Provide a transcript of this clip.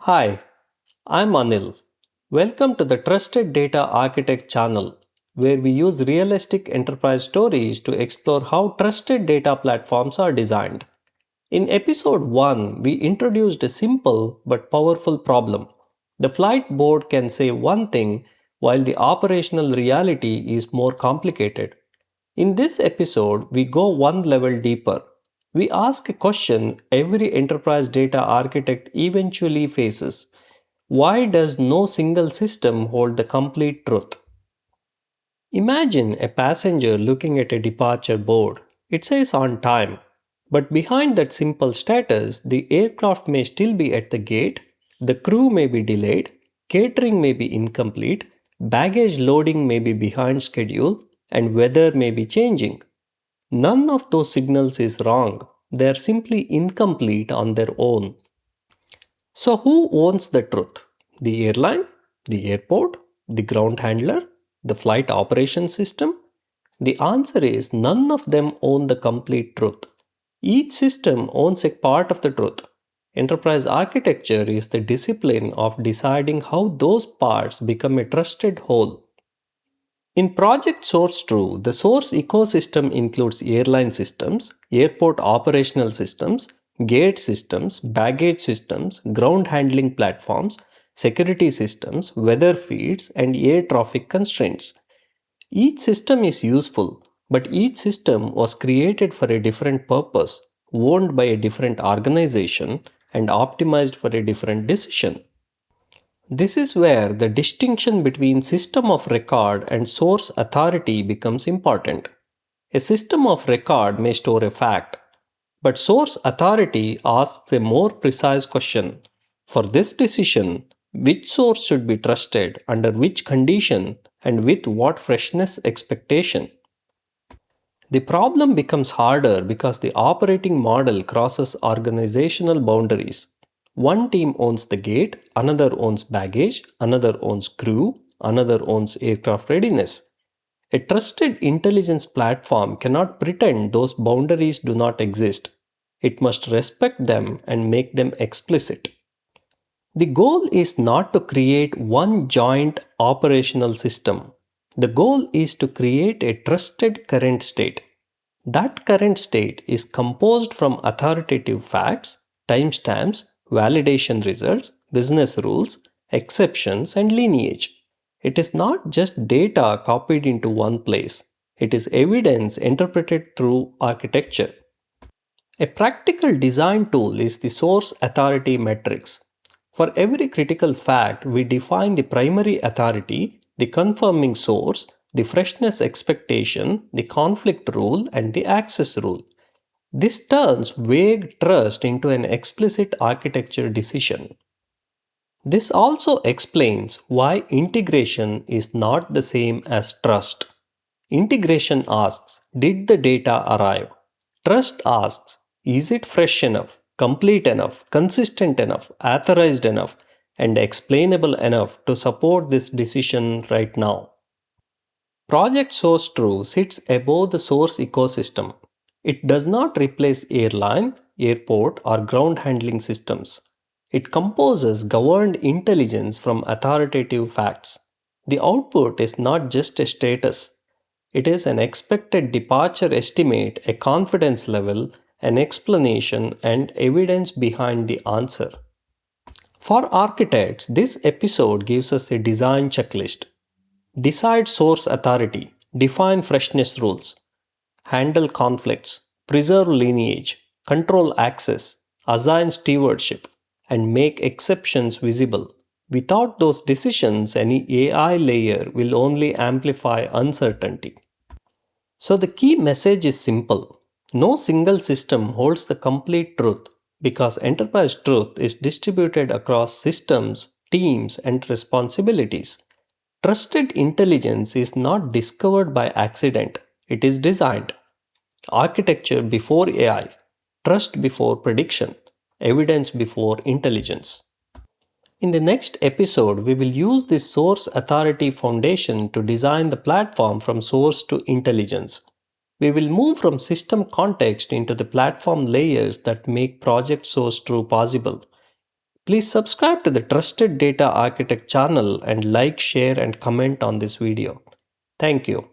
Hi, I'm Anil. Welcome to the Trusted Data Architect channel, where we use realistic enterprise stories to explore how trusted data platforms are designed. In episode 1, we introduced a simple but powerful problem. The flight board can say one thing while the operational reality is more complicated. In this episode, we go one level deeper. We ask a question every enterprise data architect eventually faces. Why does no single system hold the complete truth? Imagine a passenger looking at a departure board. It says on time, but behind that simple status, the aircraft may still be at the gate, the crew may be delayed, catering may be incomplete, baggage loading may be behind schedule, and weather may be changing. None of those signals is wrong, they are simply incomplete on their own. So, who owns the truth? The airline, the airport, the ground handler, the flight operations system? The answer is none of them own the complete truth. Each system owns a part of the truth. Enterprise architecture is the discipline of deciding how those parts become a trusted whole. In Project SourceTRU, the source ecosystem includes airline systems, airport operational systems, gate systems, baggage systems, ground handling platforms, security systems, weather feeds, and air traffic constraints. Each system is useful, but each system was created for a different purpose, owned by a different organization, and optimized for a different decision. This is where the distinction between system of record and source authority becomes important. A system of record may store a fact, but source authority asks a more precise question. For this decision, which source should be trusted, under which condition, and with what freshness expectation? The problem becomes harder because the operating model crosses organizational boundaries. One team owns the gate, another owns baggage, another owns crew, another owns aircraft readiness. A trusted intelligence platform cannot pretend those boundaries do not exist. It must respect them and make them explicit. The goal is not to create one joint operational system. The goal is to create a trusted current state. That current state is composed from authoritative facts, timestamps, validation results, business rules, exceptions, and lineage. It is not just data copied into one place, it is evidence interpreted through architecture. A practical design tool is the source authority matrix. For every critical fact, we define the primary authority, the confirming source, the freshness expectation, the conflict rule, and the access rule. This turns vague trust into an explicit architecture decision. This also explains why integration is not the same as trust. Integration asks, did the data arrive? Trust asks, is it fresh enough, complete enough, consistent enough, authorized enough, and explainable enough to support this decision right now? Project SourceTRU sits above the source ecosystem. It does not replace airline, airport, or ground handling systems. It composes governed intelligence from authoritative facts. The output is not just a status, it is an expected departure estimate, a confidence level, an explanation, and evidence behind the answer. For architects, this episode gives us a design checklist. Decide source authority, define freshness rules, handle conflicts, preserve lineage, control access, assign stewardship, and make exceptions visible. Without those decisions, any AI layer will only amplify uncertainty. So the key message is simple. No single system holds the complete truth because enterprise truth is distributed across systems, teams, and responsibilities. Trusted intelligence is not discovered by accident, it is designed. Architecture before AI, trust before prediction, evidence before intelligence. In the next episode, we will use this source authority foundation to design the platform from source to intelligence. We will move from system context into the platform layers that make Project SourceTRU possible. Please subscribe to the Trusted Data Architect channel and like, share, and comment on this video. Thank you.